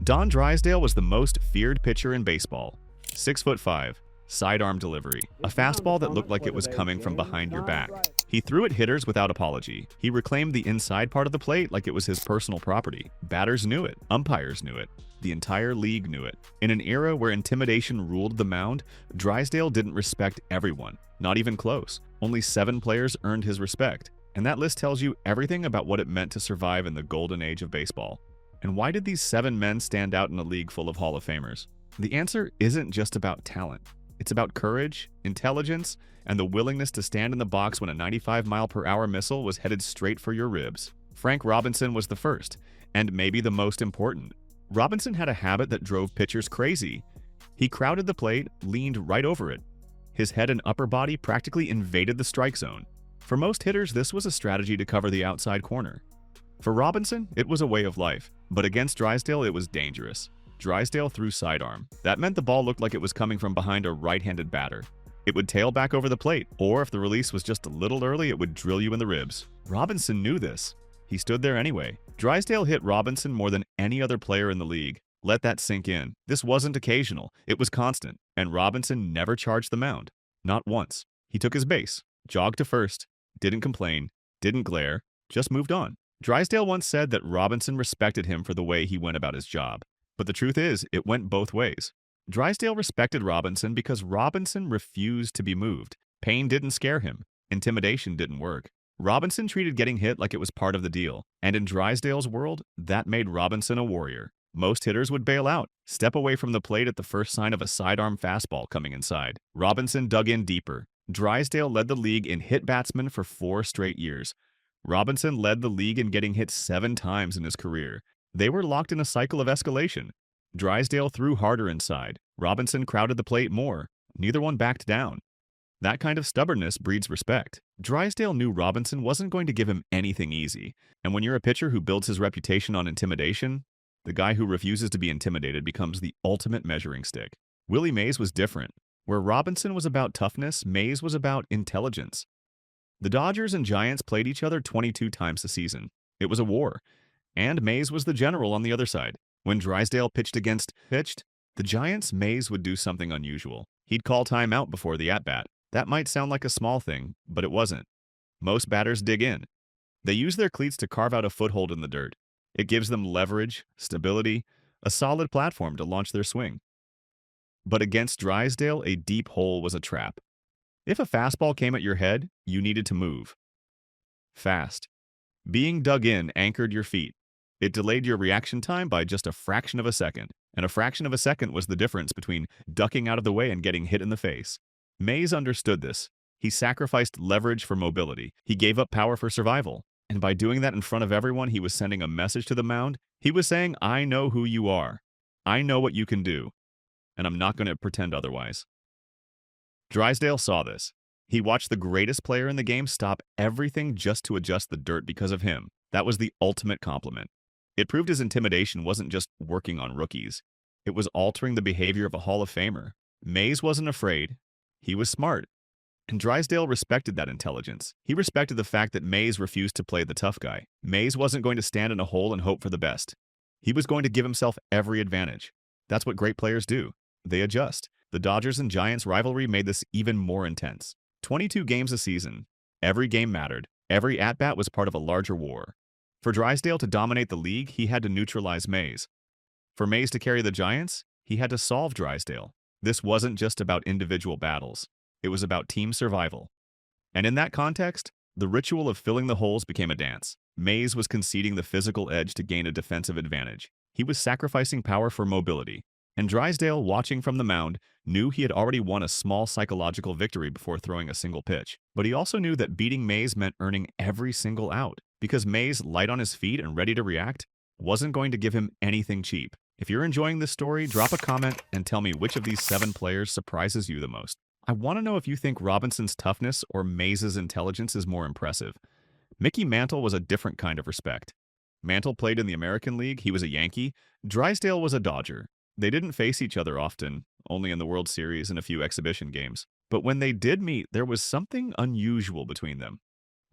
Don Drysdale was the most feared pitcher in baseball. 6'5", sidearm delivery, a fastball that looked like it was coming from behind your back. He threw at hitters without apology. He reclaimed the inside part of the plate like it was his personal property. Batters knew it. Umpires knew it. The entire league knew it. In an era where intimidation ruled the mound, Drysdale didn't respect everyone, not even close. Only 7 players earned his respect, and that list tells you everything about what it meant to survive in the golden age of baseball. And why did these 7 men stand out in a league full of Hall of Famers? The answer isn't just about talent. It's about courage, intelligence, and the willingness to stand in the box when a 95-mile-per-hour missile was headed straight for your ribs. Frank Robinson was the first, and maybe the most important. Robinson had a habit that drove pitchers crazy. He crowded the plate, leaned right over it. His head and upper body practically invaded the strike zone. For most hitters, this was a strategy to cover the outside corner. For Robinson, it was a way of life, but against Drysdale, it was dangerous. Drysdale threw sidearm. That meant the ball looked like it was coming from behind a right-handed batter. It would tail back over the plate, or if the release was just a little early, it would drill you in the ribs. Robinson knew this. He stood there anyway. Drysdale hit Robinson more than any other player in the league. Let that sink in. This wasn't occasional. It was constant, and Robinson never charged the mound. Not once. He took his base, jogged to first, didn't complain, didn't glare, just moved on. Drysdale once said that Robinson respected him for the way he went about his job. But the truth is, it went both ways. Drysdale respected Robinson because Robinson refused to be moved. Pain didn't scare him. Intimidation didn't work. Robinson treated getting hit like it was part of the deal. And in Drysdale's world, that made Robinson a warrior. Most hitters would bail out, step away from the plate at the first sign of a sidearm fastball coming inside. Robinson dug in deeper. Drysdale led the league in hit batsmen for 4 straight years. Robinson led the league in getting hit 7 times in his career. They were locked in a cycle of escalation. Drysdale threw harder inside. Robinson crowded the plate more. Neither one backed down. That kind of stubbornness breeds respect. Drysdale knew Robinson wasn't going to give him anything easy. And when you're a pitcher who builds his reputation on intimidation, the guy who refuses to be intimidated becomes the ultimate measuring stick. Willie Mays was different. Where Robinson was about toughness, Mays was about intelligence. The Dodgers and Giants played each other 22 times a season. It was a war. And Mays was the general on the other side. When Drysdale pitched, the Giants, Mays would do something unusual. He'd call timeout before the at-bat. That might sound like a small thing, but it wasn't. Most batters dig in. They use their cleats to carve out a foothold in the dirt. It gives them leverage, stability, a solid platform to launch their swing. But against Drysdale, a deep hole was a trap. If a fastball came at your head, you needed to move. Fast. Being dug in anchored your feet. It delayed your reaction time by just a fraction of a second, and a fraction of a second was the difference between ducking out of the way and getting hit in the face. Mays understood this. He sacrificed leverage for mobility. He gave up power for survival. And by doing that in front of everyone, he was sending a message to the mound. He was saying, I know who you are. I know what you can do. And I'm not going to pretend otherwise. Drysdale saw this. He watched the greatest player in the game stop everything just to adjust the dirt because of him. That was the ultimate compliment. It proved his intimidation wasn't just working on rookies. It was altering the behavior of a Hall of Famer. Mays wasn't afraid. He was smart. And Drysdale respected that intelligence. He respected the fact that Mays refused to play the tough guy. Mays wasn't going to stand in a hole and hope for the best. He was going to give himself every advantage. That's what great players do. They adjust. The Dodgers and Giants rivalry made this even more intense. 22 games a season. Every game mattered. Every at-bat was part of a larger war. For Drysdale to dominate the league, he had to neutralize Mays. For Mays to carry the Giants, he had to solve Drysdale. This wasn't just about individual battles. It was about team survival. And in that context, the ritual of filling the holes became a dance. Mays was conceding the physical edge to gain a defensive advantage. He was sacrificing power for mobility. And Drysdale, watching from the mound, knew he had already won a small psychological victory before throwing a single pitch. But he also knew that beating Mays meant earning every single out, because Mays, light on his feet and ready to react, wasn't going to give him anything cheap. If you're enjoying this story, drop a comment and tell me which of these 7 players surprises you the most. I want to know if you think Robinson's toughness or Mays' intelligence is more impressive. Mickey Mantle was a different kind of respect. Mantle played in the American League, he was a Yankee. Drysdale was a Dodger. They didn't face each other often, only in the World Series and a few exhibition games. But when they did meet, there was something unusual between them.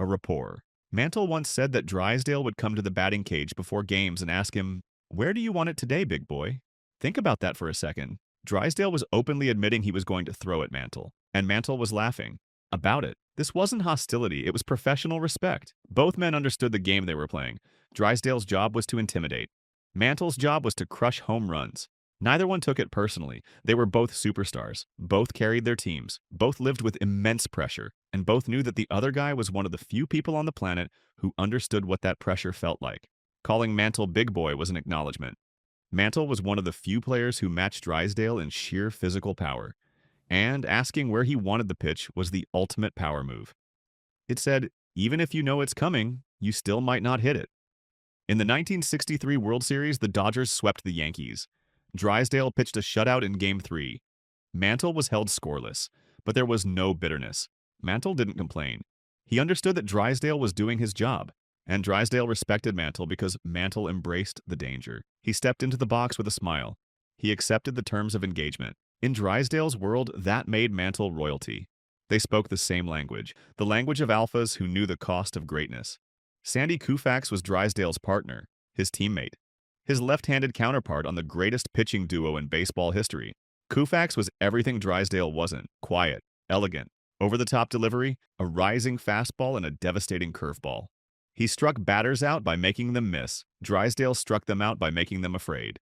A rapport. Mantle once said that Drysdale would come to the batting cage before games and ask him, Where do you want it today, big boy? Think about that for a second. Drysdale was openly admitting he was going to throw at Mantle, and Mantle was laughing about it. This wasn't hostility, it was professional respect. Both men understood the game they were playing. Drysdale's job was to intimidate. Mantle's job was to crush home runs. Neither one took it personally. They were both superstars. Both carried their teams. Both lived with immense pressure. And both knew that the other guy was one of the few people on the planet who understood what that pressure felt like. Calling Mantle Big Boy was an acknowledgement. Mantle was one of the few players who matched Drysdale in sheer physical power. And asking where he wanted the pitch was the ultimate power move. It said, even if you know it's coming, you still might not hit it. In the 1963 World Series, the Dodgers swept the Yankees. Drysdale pitched a shutout in Game 3. Mantle was held scoreless, but there was no bitterness. Mantle didn't complain. He understood that Drysdale was doing his job, and Drysdale respected Mantle because Mantle embraced the danger. He stepped into the box with a smile. He accepted the terms of engagement. In Drysdale's world, that made Mantle royalty. They spoke the same language, the language of alphas who knew the cost of greatness. Sandy Koufax was Drysdale's partner, his teammate, his left-handed counterpart on the greatest pitching duo in baseball history. Koufax was everything Drysdale wasn't: quiet, elegant, over-the-top delivery, a rising fastball, and a devastating curveball. He struck batters out by making them miss. Drysdale struck them out by making them afraid.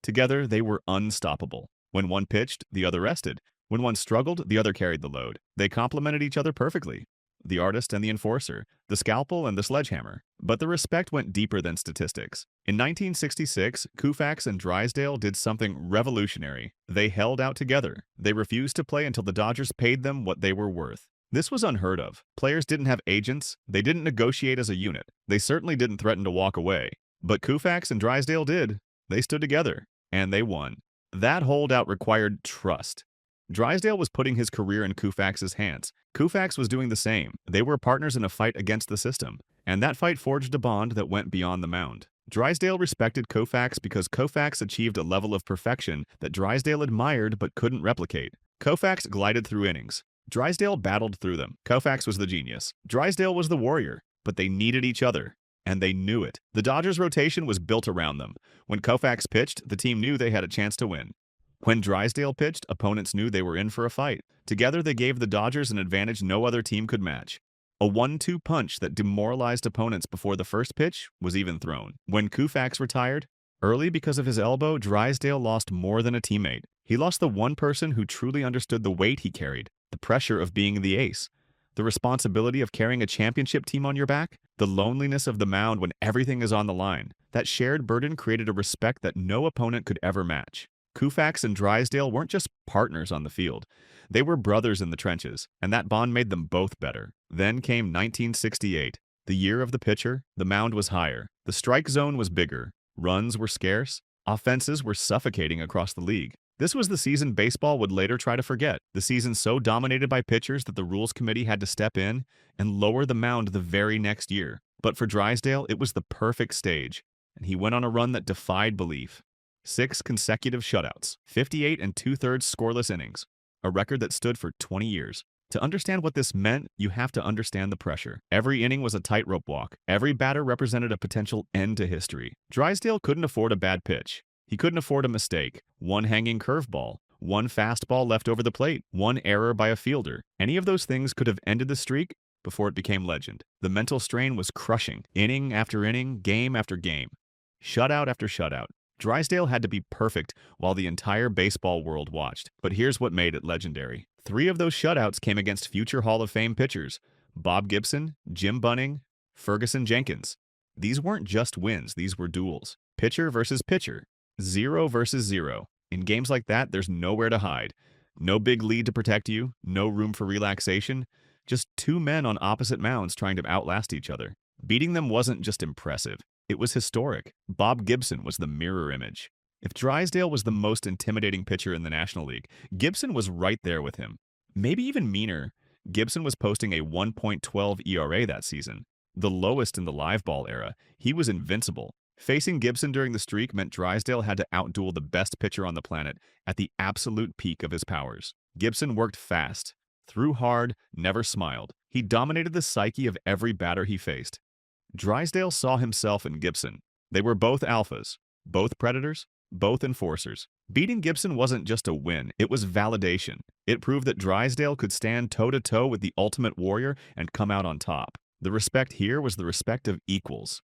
Together, they were unstoppable. When one pitched, the other rested. When one struggled, the other carried the load. They complemented each other perfectly. The artist and the enforcer, the scalpel and the sledgehammer. But the respect went deeper than statistics. In 1966, Koufax and Drysdale did something revolutionary. They held out together. They refused to play until the Dodgers paid them what they were worth. This was unheard of. Players didn't have agents. They didn't negotiate as a unit. They certainly didn't threaten to walk away. But Koufax and Drysdale did. They stood together, and they won. That holdout required trust. Drysdale was putting his career in Koufax's hands. Koufax was doing the same. They were partners in a fight against the system, and that fight forged a bond that went beyond the mound. Drysdale respected Koufax because Koufax achieved a level of perfection that Drysdale admired but couldn't replicate. Koufax glided through innings. Drysdale battled through them. Koufax was the genius. Drysdale was the warrior, but they needed each other, and they knew it. The Dodgers' rotation was built around them. When Koufax pitched, the team knew they had a chance to win. When Drysdale pitched, opponents knew they were in for a fight. Together, they gave the Dodgers an advantage no other team could match. A 1-2 punch that demoralized opponents before the first pitch was even thrown. When Koufax retired, early because of his elbow, Drysdale lost more than a teammate. He lost the one person who truly understood the weight he carried, the pressure of being the ace, the responsibility of carrying a championship team on your back, the loneliness of the mound when everything is on the line. That shared burden created a respect that no opponent could ever match. Koufax and Drysdale weren't just partners on the field. They were brothers in the trenches, and that bond made them both better. Then came 1968, the year of the pitcher. The mound was higher. The strike zone was bigger. Runs were scarce. Offenses were suffocating across the league. This was the season baseball would later try to forget, the season so dominated by pitchers that the rules committee had to step in and lower the mound the very next year. But for Drysdale, it was the perfect stage, and he went on a run that defied belief. 6 consecutive shutouts, 58 2/3 scoreless innings, a record that stood for 20 years. To understand what this meant, you have to understand the pressure. Every inning was a tightrope walk. Every batter represented a potential end to history. Drysdale couldn't afford a bad pitch. He couldn't afford a mistake. One hanging curveball, one fastball left over the plate, one error by a fielder. Any of those things could have ended the streak before it became legend. The mental strain was crushing, inning after inning, game after game, shutout after shutout. Drysdale had to be perfect while the entire baseball world watched. But here's what made it legendary. 3 of those shutouts came against future Hall of Fame pitchers: Bob Gibson, Jim Bunning, Ferguson Jenkins. These weren't just wins, these were duels. Pitcher versus pitcher. 0 versus 0. In games like that, there's nowhere to hide. No big lead to protect you, no room for relaxation. Just 2 men on opposite mounds trying to outlast each other. Beating them wasn't just impressive. It was historic. Bob Gibson was the mirror image. If Drysdale was the most intimidating pitcher in the National League, Gibson was right there with him. Maybe even meaner, Gibson was posting a 1.12 ERA that season, the lowest in the live ball era. He was invincible. Facing Gibson during the streak meant Drysdale had to outduel the best pitcher on the planet at the absolute peak of his powers. Gibson worked fast, threw hard, never smiled. He dominated the psyche of every batter he faced. Drysdale saw himself in Gibson. They were both alphas, Both predators, both enforcers. Beating Gibson wasn't just a win, it was validation. It proved that Drysdale could stand toe-to-toe with the ultimate warrior and come out on top. The respect here was the respect of equals.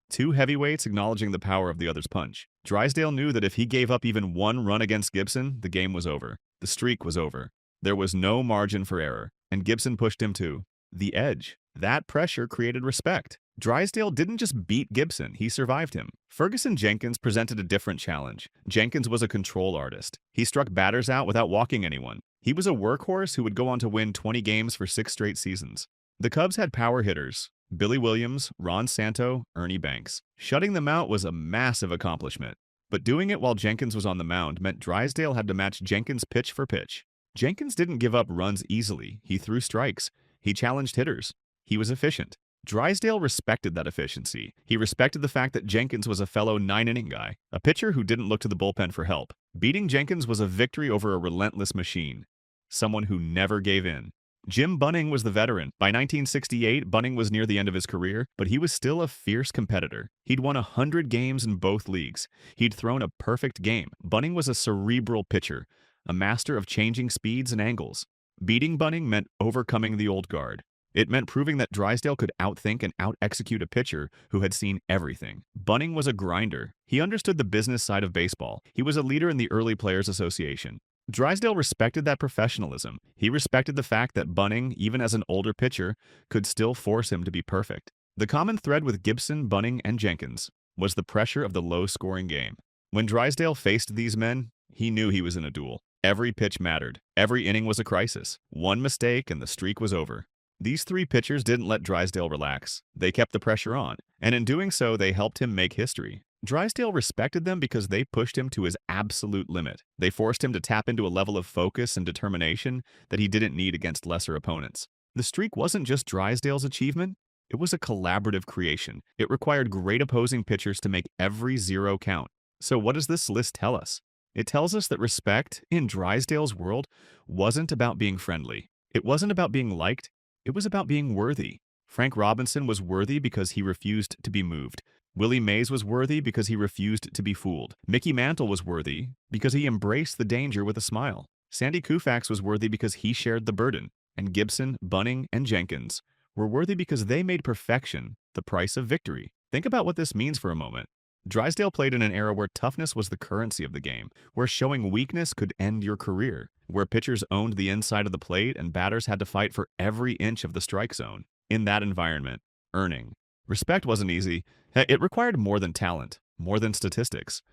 Two heavyweights acknowledging the power of the other's punch. Drysdale knew that if he gave up even one run against Gibson, the game was over. The streak was over. There was no margin for error, and Gibson pushed him to the edge. That pressure created respect. Drysdale didn't just beat Gibson, he survived him. Ferguson Jenkins presented a different challenge. Jenkins was a control artist. He struck batters out without walking anyone. He was a workhorse who would go on to win 20 games for 6 straight seasons. The Cubs had power hitters: Billy Williams, Ron Santo, Ernie Banks. Shutting them out was a massive accomplishment. But doing it while Jenkins was on the mound meant Drysdale had to match Jenkins pitch for pitch. Jenkins didn't give up runs easily. He threw strikes. He challenged hitters. He was efficient. Drysdale respected that efficiency. He respected the fact that Jenkins was a fellow 9-inning guy, a pitcher who didn't look to the bullpen for help. Beating Jenkins was a victory over a relentless machine, someone who never gave in. Jim Bunning was the veteran. By 1968, Bunning was near the end of his career, but he was still a fierce competitor. He'd won 100 games in both leagues. He'd thrown a perfect game. Bunning was a cerebral pitcher, a master of changing speeds and angles. Beating Bunning meant overcoming the old guard. It meant proving that Drysdale could outthink and out-execute a pitcher who had seen everything. Bunning was a grinder. He understood the business side of baseball. He was a leader in the early Players Association. Drysdale respected that professionalism. He respected the fact that Bunning, even as an older pitcher, could still force him to be perfect. The common thread with Gibson, Bunning, and Jenkins was the pressure of the low-scoring game. When Drysdale faced these men, he knew he was in a duel. Every pitch mattered. Every inning was a crisis. One mistake and the streak was over. These three pitchers didn't let Drysdale relax. They kept the pressure on, and in doing so, they helped him make history. Drysdale respected them because they pushed him to his absolute limit. They forced him to tap into a level of focus and determination that he didn't need against lesser opponents. The streak wasn't just Drysdale's achievement, it was a collaborative creation. It required great opposing pitchers to make every zero count. So what does this list tell us? It tells us that respect, in Drysdale's world, wasn't about being friendly. It wasn't about being liked. It was about being worthy. Frank Robinson was worthy because he refused to be moved. Willie Mays was worthy because he refused to be fooled. Mickey Mantle was worthy because he embraced the danger with a smile. Sandy Koufax was worthy because he shared the burden. And Gibson, Bunning, and Jenkins were worthy because they made perfection the price of victory. Think about what this means for a moment. Drysdale played in an era where toughness was the currency of the game, where showing weakness could end your career, where pitchers owned the inside of the plate and batters had to fight for every inch of the strike zone. In that environment, earning respect wasn't easy. It required more than talent, more than statistics.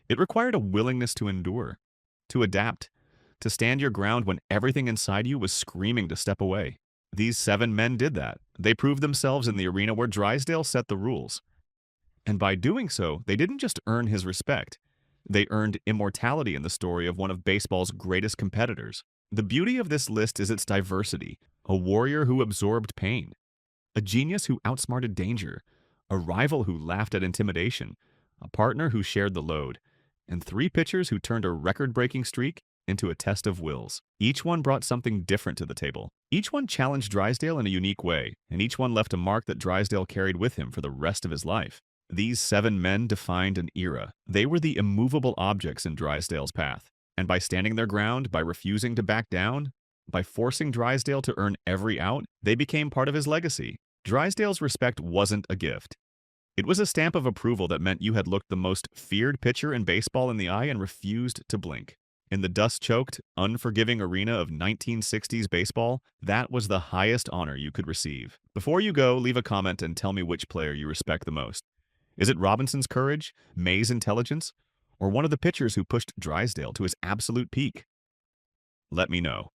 It required a willingness to endure, to adapt, to stand your ground when everything inside you was screaming to step away. These 7 men did that. They proved themselves in the arena where Drysdale set the rules. And by doing so, they didn't just earn his respect. They earned immortality in the story of one of baseball's greatest competitors. The beauty of this list is its diversity. A warrior who absorbed pain. A genius who outsmarted danger. A rival who laughed at intimidation. A partner who shared the load. And 3 pitchers who turned a record-breaking streak into a test of wills. Each one brought something different to the table. Each one challenged Drysdale in a unique way, and each one left a mark that Drysdale carried with him for the rest of his life. These 7 men defined an era. They were the immovable objects in Drysdale's path. And by standing their ground, by refusing to back down, by forcing Drysdale to earn every out, they became part of his legacy. Drysdale's respect wasn't a gift. It was a stamp of approval that meant you had looked the most feared pitcher in baseball in the eye and refused to blink. In the dust-choked, unforgiving arena of 1960s baseball, that was the highest honor you could receive. Before you go, leave a comment and tell me which player you respect the most. Is it Robinson's courage, Mays' intelligence, or one of the pitchers who pushed Drysdale to his absolute peak? Let me know.